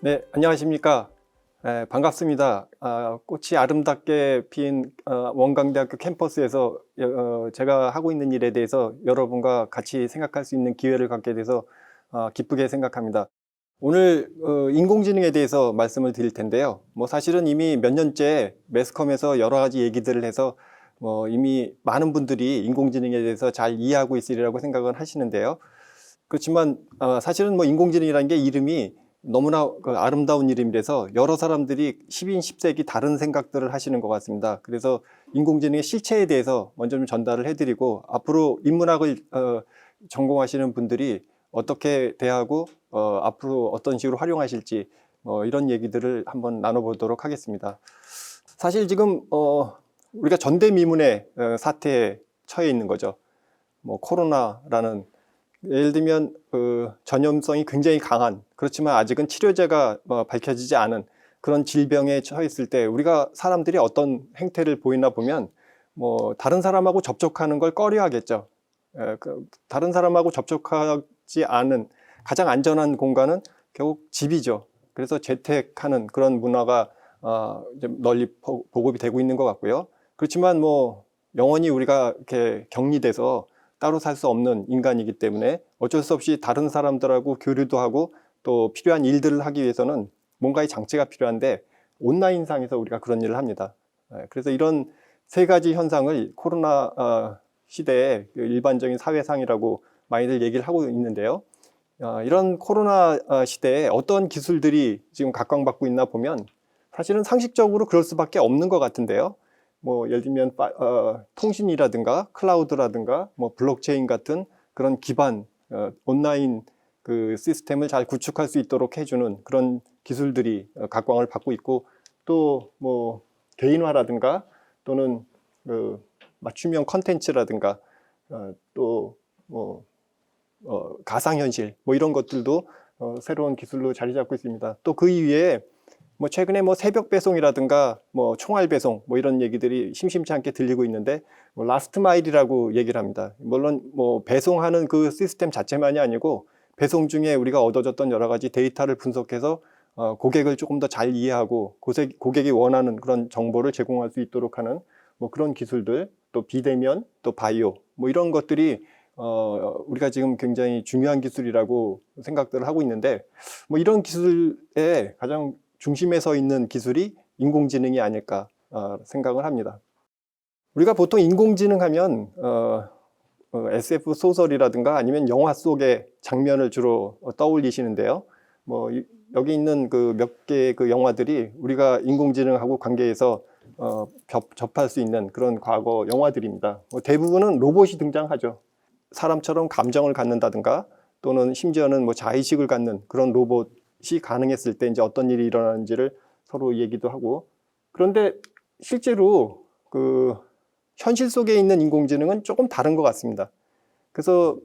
네, 안녕하십니까. 반갑습니다. 꽃이 아름답게 핀 원광대학교 캠퍼스에서 제가 하고 있는 일에 대해서 여러분과 같이 생각할 수 있는 기회를 갖게 돼서 기쁘게 생각합니다. 오늘 인공지능에 대해서 말씀을 드릴 텐데요. 사실은 이미 몇 년째 매스컴에서 여러 가지 얘기들을 해서 이미 많은 분들이 인공지능에 대해서 잘 이해하고 있으리라고 생각을 하시는데요. 그렇지만 사실은 인공지능이라는 게 이름이 너무나 아름다운 이름이라서 여러 사람들이 10인 10색이 다른 생각들을 하시는 것 같습니다. 그래서 인공지능의 실체에 대해서 먼저 좀 전달을 해드리고, 앞으로 인문학을 전공하시는 분들이 어떻게 대하고 앞으로 어떤 식으로 활용하실지 이런 얘기들을 한번 나눠보도록 하겠습니다. 사실 지금 우리가 전대미문의 사태에 처해 있는 거죠. 코로나라는, 예를 들면 전염성이 굉장히 강한, 그렇지만 아직은 치료제가 밝혀지지 않은 그런 질병에 처했을 때 우리가 사람들이 어떤 행태를 보이나 보면 다른 사람하고 접촉하는 걸 꺼려 하겠죠. 다른 사람하고 접촉하지 않은 가장 안전한 공간은 결국 집이죠. 그래서 재택하는 그런 문화가 좀 널리 보급이 되고 있는 것 같고요. 그렇지만 영원히 우리가 이렇게 격리돼서 따로 살 수 없는 인간이기 때문에 어쩔 수 없이 다른 사람들하고 교류도 하고 또 필요한 일들을 하기 위해서는 뭔가의 장치가 필요한데, 온라인상에서 우리가 그런 일을 합니다. 그래서 이런 세 가지 현상을 코로나 시대의 일반적인 사회상이라고 많이들 얘기를 하고 있는데요. 이런 코로나 시대에 어떤 기술들이 지금 각광받고 있나 보면 사실은 상식적으로 그럴 수밖에 없는 것 같은데요. 예를 들면 통신이라든가 클라우드라든가 블록체인 같은 그런 기반 온라인 그 시스템을 잘 구축할 수 있도록 해주는 그런 기술들이 각광을 받고 있고, 또 개인화라든가 또는 맞춤형 컨텐츠라든가 또 가상현실 이런 것들도 새로운 기술로 자리 잡고 있습니다. 또 그 이외에 최근에 새벽 배송이라든가 총알 배송 이런 얘기들이 심심치 않게 들리고 있는데, 라스트 마일이라고 얘기를 합니다. 물론 배송하는 그 시스템 자체만이 아니고 배송 중에 우리가 얻어졌던 여러 가지 데이터를 분석해서 고객을 조금 더 잘 이해하고 고객이 원하는 그런 정보를 제공할 수 있도록 하는 그런 기술들, 또 비대면, 또 바이오 이런 것들이 우리가 지금 굉장히 중요한 기술이라고 생각들을 하고 있는데, 이런 기술에 가장 중심에 서 있는 기술이 인공지능이 아닐까 생각을 합니다. 우리가 보통 인공지능 하면 SF 소설이라든가 아니면 영화 속의 장면을 주로 떠올리시는데요. 여기 있는 그 몇 개의 그 영화들이 우리가 인공지능하고 관계해서 접할 수 있는 그런 과거 영화들입니다. 대부분은 로봇이 등장하죠. 사람처럼 감정을 갖는다든가 또는 심지어는 자의식을 갖는 그런 로봇이 가능했을 때 이제 어떤 일이 일어나는지를 서로 얘기도 하고. 그런데 실제로 그 현실 속에 있는 인공지능은 조금 다른 것 같습니다. 그래서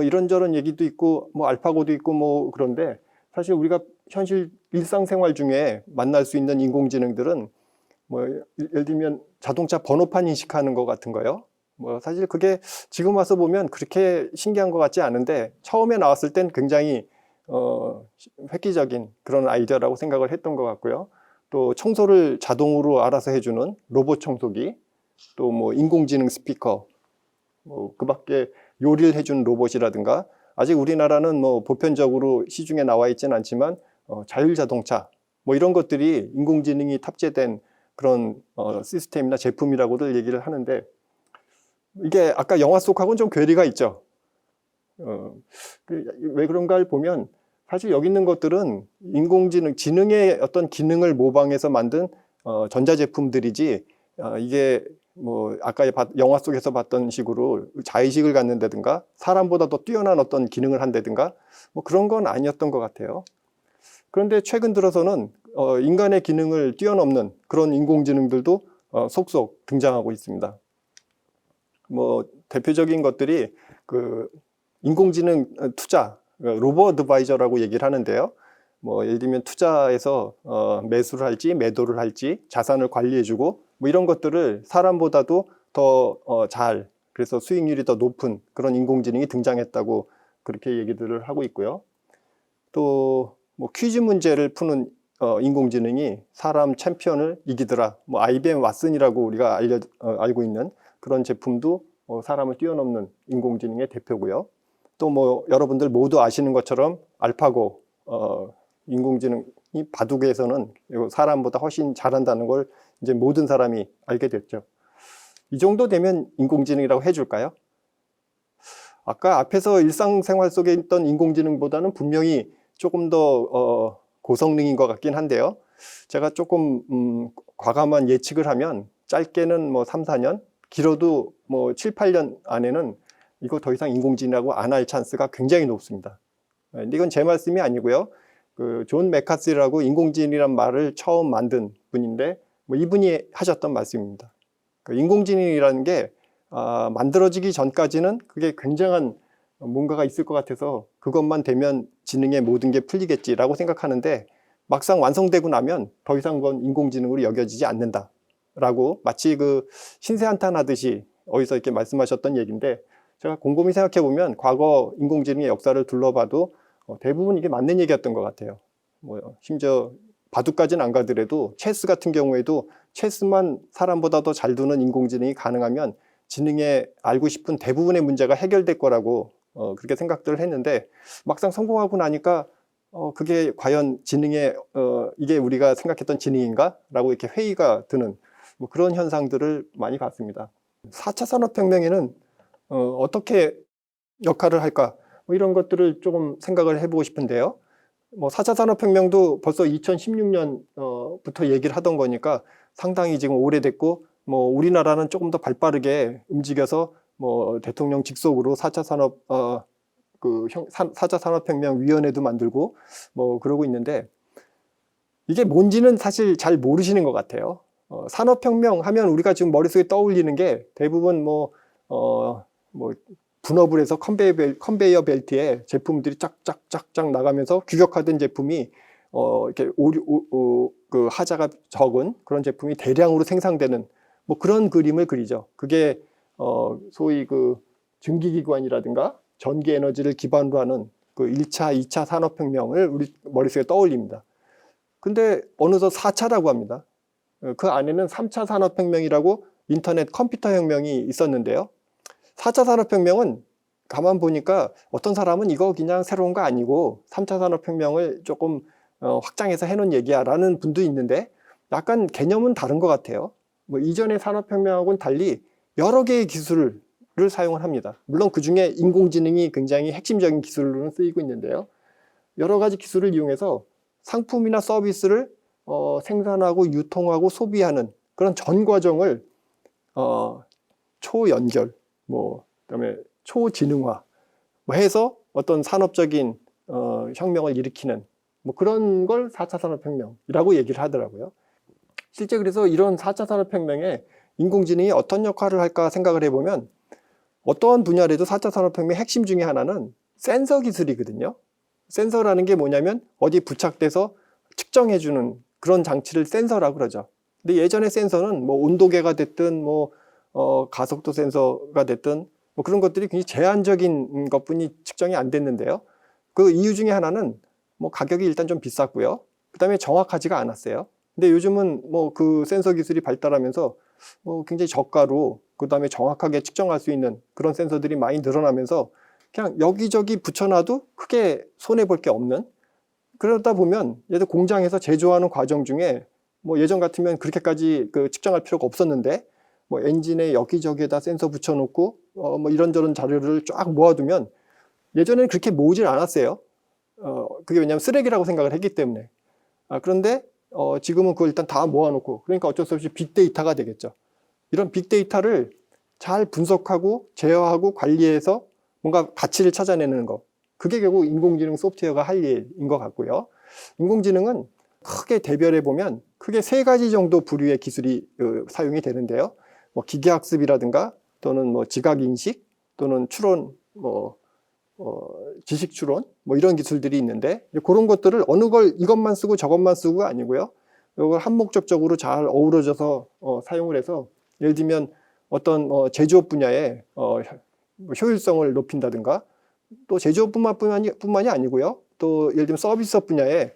이런저런 얘기도 있고 알파고도 있고 그런데, 사실 우리가 현실 일상생활 중에 만날 수 있는 인공지능들은 예를 들면 자동차 번호판 인식하는 것 같은 거요. 사실 그게 지금 와서 보면 그렇게 신기한 것 같지 않은데, 처음에 나왔을 땐 굉장히 획기적인 그런 아이디어라고 생각을 했던 것 같고요. 또 청소를 자동으로 알아서 해주는 로봇 청소기, 또 인공지능 스피커, 그 밖에 요리를 해주는 로봇이라든가, 아직 우리나라는 보편적으로 시중에 나와 있지는 않지만 자율자동차 이런 것들이 인공지능이 탑재된 그런 시스템이나 제품이라고들 얘기를 하는데, 이게 아까 영화 속하고는 좀 괴리가 있죠. 왜 그런가를 보면 사실 여기 있는 것들은 지능의 어떤 기능을 모방해서 만든 전자제품들이지, 이게 아까 영화 속에서 봤던 식으로 자의식을 갖는다든가 사람보다 더 뛰어난 어떤 기능을 한다든가 그런 건 아니었던 것 같아요. 그런데 최근 들어서는 인간의 기능을 뛰어넘는 그런 인공지능들도 속속 등장하고 있습니다. 대표적인 것들이 그 인공지능 투자, 로보 어드바이저라고 얘기를 하는데요. 예를 들면 투자에서 매수를 할지 매도를 할지 자산을 관리해주고 이런 것들을 사람보다도 더 잘, 그래서 수익률이 더 높은 그런 인공지능이 등장했다고 그렇게 얘기들을 하고 있고요. 또 뭐 퀴즈 문제를 푸는 인공지능이 사람 챔피언을 이기더라. 뭐 IBM 왓슨이라고 우리가 알고 있는 그런 제품도 사람을 뛰어넘는 인공지능의 대표고요. 또 뭐 여러분들 모두 아시는 것처럼 알파고 인공지능이 바둑에서는 사람보다 훨씬 잘한다는 걸 이제 모든 사람이 알게 됐죠. 이 정도 되면 인공지능이라고 해줄까요? 아까 앞에서 일상생활 속에 있던 인공지능보다는 분명히 조금 더 고성능인 것 같긴 한데요. 제가 조금 과감한 예측을 하면 짧게는 뭐 3, 4년, 길어도 뭐 7, 8년 안에는 이거 더 이상 인공지능이라고 안 할 찬스가 굉장히 높습니다. 근데 이건 제 말씀이 아니고요. 그 존 맥카시라고 인공지능이란 말을 처음 만든 분인데 뭐 이분이 하셨던 말씀입니다. 그 인공지능이라는 게 만들어지기 전까지는 그게 굉장한 뭔가가 있을 것 같아서 그것만 되면 지능의 모든 게 풀리겠지라고 생각하는데 막상 완성되고 나면 더 이상 그건 인공지능으로 여겨지지 않는다라고 마치 그 신세한탄하듯이 어디서 이렇게 말씀하셨던 얘기인데 제가 곰곰이 생각해 보면 과거 인공지능의 역사를 둘러봐도 대부분 이게 맞는 얘기였던 것 같아요. 뭐 심지어 바둑까지는 안 가더라도 체스 같은 경우에도 체스만 사람보다 더 잘 두는 인공지능이 가능하면 지능에 알고 싶은 대부분의 문제가 해결될 거라고 그렇게 생각들을 했는데 막상 성공하고 나니까 그게 과연 지능에 이게 우리가 생각했던 지능인가? 라고 이렇게 회의가 드는 뭐 그런 현상들을 많이 봤습니다. 4차 산업혁명에는 어떻게 역할을 할까? 뭐 이런 것들을 조금 생각을 해보고 싶은데요. 뭐 4차 산업혁명도 벌써 2016년부터 얘기를 하던 거니까 상당히 지금 오래됐고 뭐 우리나라는 조금 더 발빠르게 움직여서 뭐 대통령 직속으로 4차 4차 산업혁명 위원회도 만들고 뭐 그러고 있는데 이게 뭔지는 사실 잘 모르시는 것 같아요. 산업혁명 하면 우리가 지금 머릿속에 떠올리는 게 대부분 뭐 분업을 해서 컨베이어 벨트에 제품들이 쫙쫙쫙쫙 나가면서 규격화된 제품이 이렇게 그 하자가 적은 그런 제품이 대량으로 생산되는 뭐 그런 그림을 그리죠. 그게 소위 그 증기기관이라든가 전기 에너지를 기반으로 하는 그 1차, 2차 산업혁명을 우리 머릿속에 떠올립니다. 근데 어느덧 4차라고 합니다. 그 안에는 3차 산업혁명이라고 인터넷 컴퓨터 혁명이 있었는데요. 4차 산업혁명은 가만 보니까 어떤 사람은 이거 그냥 새로운 거 아니고 3차 산업혁명을 조금 확장해서 해놓은 얘기야 라는 분도 있는데 약간 개념은 다른 것 같아요. 뭐 이전의 산업혁명하고는 달리 여러 개의 기술을 사용을 합니다. 물론 그 중에 인공지능이 굉장히 핵심적인 기술로는 쓰이고 있는데요. 여러 가지 기술을 이용해서 상품이나 서비스를 생산하고 유통하고 소비하는 그런 전 과정을 초연결, 뭐 그다음에 초지능화 뭐 해서 어떤 산업적인 혁명을 일으키는 뭐 그런 걸 4차 산업혁명이라고 얘기를 하더라고요. 실제 그래서 이런 4차 산업혁명에 인공지능이 어떤 역할을 할까 생각을 해보면 어떠한 분야라도 4차 산업혁명의 핵심 중에 하나는 센서 기술이거든요. 센서라는 게 뭐냐면 어디 부착돼서 측정해주는 그런 장치를 센서라고 그러죠. 근데 예전에 센서는 뭐 온도계가 됐든 뭐 가속도 센서가 됐든 뭐 그런 것들이 굉장히 제한적인 것뿐이 측정이 안 됐는데요. 그 이유 중에 하나는 뭐 가격이 일단 좀 비쌌고요. 그 다음에 정확하지가 않았어요. 근데 요즘은 뭐 그 센서 기술이 발달하면서 뭐 굉장히 저가로 그 다음에 정확하게 측정할 수 있는 그런 센서들이 많이 늘어나면서 그냥 여기저기 붙여놔도 크게 손해볼 게 없는 그러다 보면 예를 들어 공장에서 제조하는 과정 중에 뭐 예전 같으면 그렇게까지 그 측정할 필요가 없었는데 뭐 엔진에 여기저기에다 센서 붙여놓고 뭐 이런저런 자료를 쫙 모아두면 예전에는 그렇게 모으질 않았어요. 그게 왜냐하면 쓰레기라고 생각을 했기 때문에. 그런데 지금은 그걸 일단 다 모아놓고 그러니까 어쩔 수 없이 빅데이터가 되겠죠. 이런 빅데이터를 잘 분석하고 제어하고 관리해서 뭔가 가치를 찾아내는 거. 그게 결국 인공지능 소프트웨어가 할 일인 것 같고요. 인공지능은 크게 대별해 보면 크게 3가지 정도 부류의 기술이 사용이 되는데요. 뭐 기계학습이라든가 또는 뭐 지각인식 또는 추론, 지식 추론 뭐 이런 기술들이 있는데 그런 것들을 어느 걸 이것만 쓰고 저것만 쓰고가 아니고요. 이걸 한목적적으로 잘 어우러져서 사용을 해서 예를 들면 어떤 제조업 분야에 효율성을 높인다든가 또 제조업뿐만이 아니고요. 또 예를 들면 서비스 분야에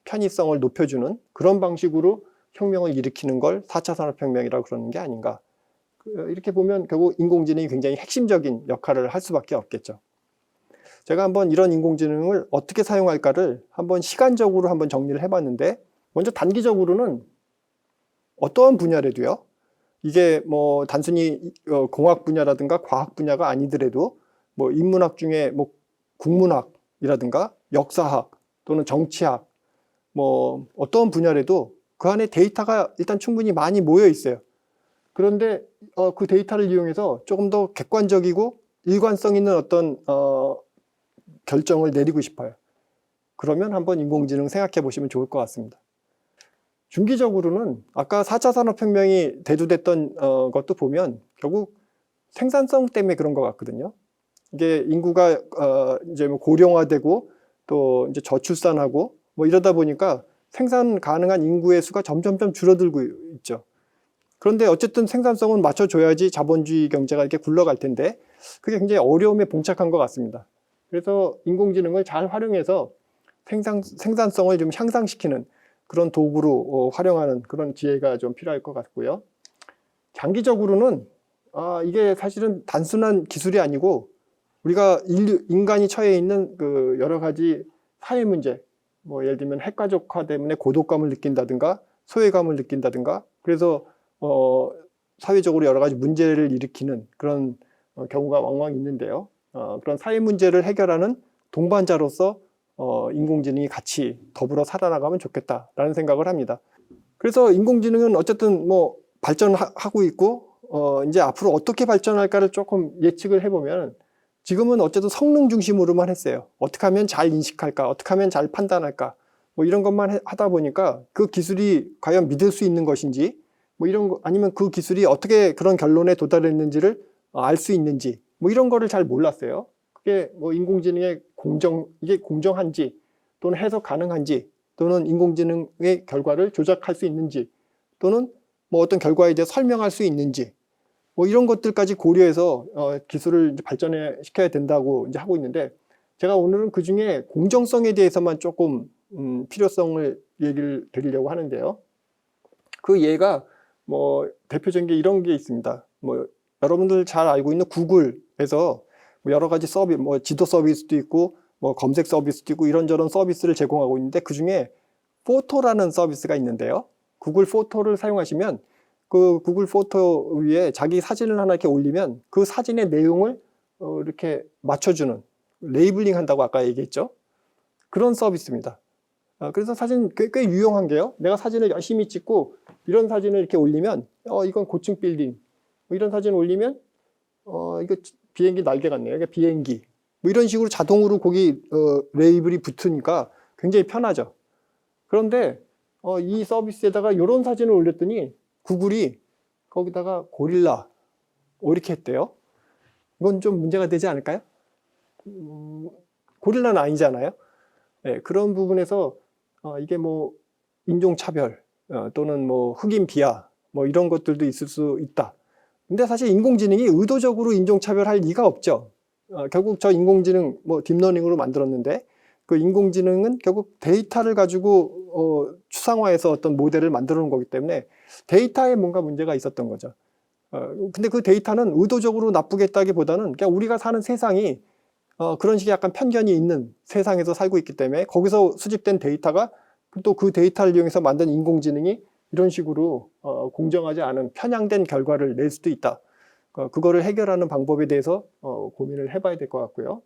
편의성을 높여주는 그런 방식으로 혁명을 일으키는 걸 4차 산업혁명이라고 그러는 게 아닌가. 이렇게 보면 결국 인공지능이 굉장히 핵심적인 역할을 할 수밖에 없겠죠. 제가 한번 이런 인공지능을 어떻게 사용할까를 한번 시간적으로 한번 정리를 해봤는데, 먼저 단기적으로는 어떠한 분야라도요, 이게 뭐 단순히 공학 분야라든가 과학 분야가 아니더라도 뭐 인문학 중에 뭐 국문학이라든가 역사학 또는 정치학 뭐 어떤 분야라도 그 안에 데이터가 일단 충분히 많이 모여 있어요. 그런데 그 데이터를 이용해서 조금 더 객관적이고 일관성 있는 어떤 결정을 내리고 싶어요. 그러면 한번 인공지능 생각해 보시면 좋을 것 같습니다. 중기적으로는 아까 4차 산업혁명이 대두됐던 것도 보면 결국 생산성 때문에 그런 것 같거든요. 이게 인구가 이제 뭐 고령화되고 또 이제 저출산하고 뭐 이러다 보니까 생산 가능한 인구의 수가 점점점 줄어들고 있죠. 그런데 어쨌든 생산성은 맞춰줘야지 자본주의 경제가 이렇게 굴러갈 텐데 그게 굉장히 어려움에 봉착한 것 같습니다. 그래서 인공지능을 잘 활용해서 생산성을 좀 향상시키는 그런 도구로 활용하는 그런 지혜가 좀 필요할 것 같고요. 장기적으로는 이게 사실은 단순한 기술이 아니고 우리가 인간이 처해 있는 그 여러 가지 사회 문제, 뭐 예를 들면 핵가족화 때문에 고독감을 느낀다든가 소외감을 느낀다든가 그래서 사회적으로 여러 가지 문제를 일으키는 그런 경우가 왕왕 있는데요. 그런 사회 문제를 해결하는 동반자로서 인공지능이 같이 더불어 살아나가면 좋겠다라는 생각을 합니다. 그래서 인공지능은 어쨌든 뭐 발전하고 있고 이제 앞으로 어떻게 발전할까를 조금 예측을 해보면 지금은 어쨌든 성능 중심으로만 했어요. 어떻게 하면 잘 인식할까, 어떻게 하면 잘 판단할까, 뭐 이런 것만 하다 보니까 그 기술이 과연 믿을 수 있는 것인지, 뭐 이런 거 아니면 그 기술이 어떻게 그런 결론에 도달했는지를 알 수 있는지, 뭐 이런 거를 잘 몰랐어요. 그게 뭐 인공지능의 이게 공정한지, 또는 해석 가능한지, 또는 인공지능의 결과를 조작할 수 있는지, 또는 뭐 어떤 결과에 대해 설명할 수 있는지, 뭐 이런 것들까지 고려해서 기술을 발전해 시켜야 된다고 이제 하고 있는데 제가 오늘은 그 중에 공정성에 대해서만 조금 필요성을 얘기를 드리려고 하는데요. 그 예가 뭐 대표적인 게 이런 게 있습니다. 뭐 여러분들 잘 알고 있는 구글에서 뭐 여러 가지 서비스, 뭐 지도 서비스도 있고 뭐 검색 서비스도 있고 이런저런 서비스를 제공하고 있는데 그 중에 포토라는 서비스가 있는데요. 구글 포토를 사용하시면 그 구글 포토 위에 자기 사진을 하나 이렇게 올리면 그 사진의 내용을 이렇게 맞춰주는 레이블링 한다고 아까 얘기했죠. 그런 서비스입니다. 그래서 사진 꽤 유용한 게요. 내가 사진을 열심히 찍고 이런 사진을 이렇게 올리면 이건 고층 빌딩 뭐 이런 사진 올리면 이거 비행기 날개 같네요. 그러니까 비행기 뭐 이런 식으로 자동으로 거기 레이블이 붙으니까 굉장히 편하죠. 그런데 이 서비스에다가 이런 사진을 올렸더니 구글이 거기다가 고릴라 이렇게 했대요. 이건 좀 문제가 되지 않을까요? 고릴라는 아니잖아요. 네, 그런 부분에서 이게 뭐 인종차별 또는 뭐 흑인 비하 뭐 이런 것들도 있을 수 있다. 근데 사실 인공지능이 의도적으로 인종차별할 리가 없죠. 결국 저 인공지능 뭐 딥러닝으로 만들었는데 그 인공지능은 결국 데이터를 가지고 추상화해서 어떤 모델을 만들어 놓은 거기 때문에 데이터에 뭔가 문제가 있었던 거죠. 근데 그 데이터는 의도적으로 나쁘게 했다기보다는 그냥 우리가 사는 세상이 그런 식의 약간 편견이 있는 세상에서 살고 있기 때문에 거기서 수집된 데이터가 또 그 데이터를 이용해서 만든 인공지능이 이런 식으로 공정하지 않은 편향된 결과를 낼 수도 있다. 그거를 해결하는 방법에 대해서 고민을 해봐야 될 것 같고요.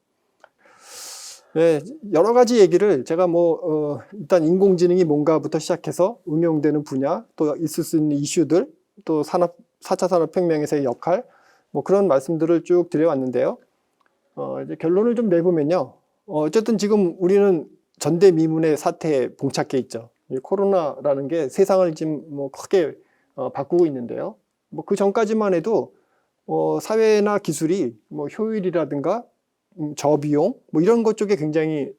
네, 여러 가지 얘기를 제가 뭐 일단 인공지능이 뭔가부터 시작해서 응용되는 분야, 또 있을 수 있는 이슈들, 또 4차 산업혁명에서의 역할, 뭐 그런 말씀들을 쭉 드려왔는데요. 이제 결론을 좀 내보면요. 어쨌든 지금 우리는 전대미문의 사태에 봉착해 있죠. 이 코로나라는 게 세상을 지금 뭐 크게 바꾸고 있는데요. 뭐 그 전까지만 해도 사회나 기술이 뭐 효율이라든가 저비용 뭐 이런 것 쪽에 굉장히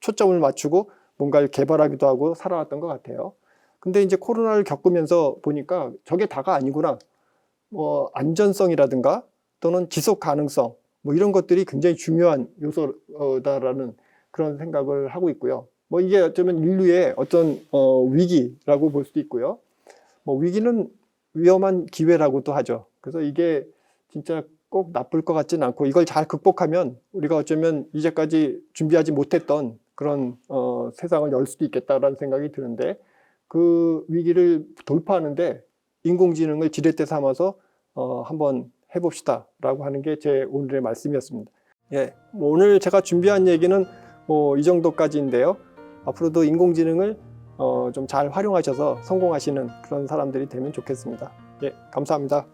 초점을 맞추고 뭔가를 개발하기도 하고 살아왔던 것 같아요. 근데 이제 코로나를 겪으면서 보니까 저게 다가 아니구나. 뭐 안전성이라든가 또는 지속 가능성 뭐 이런 것들이 굉장히 중요한 요소다라는 그런 생각을 하고 있고요. 뭐 이게 어쩌면 인류의 어떤 위기라고 볼 수도 있고요. 뭐 위기는 위험한 기회라고도 하죠. 그래서 이게 진짜 꼭 나쁠 것 같지는 않고 이걸 잘 극복하면 우리가 어쩌면 이제까지 준비하지 못했던 그런 세상을 열 수도 있겠다라는 생각이 드는데 그 위기를 돌파하는데 인공지능을 지렛대 삼아서 한번 해봅시다라고 하는 게 제 오늘의 말씀이었습니다. 예, 뭐 오늘 제가 준비한 얘기는 뭐 이 정도까지인데요. 앞으로도 인공지능을 좀 잘 활용하셔서 성공하시는 그런 사람들이 되면 좋겠습니다. 예, 감사합니다.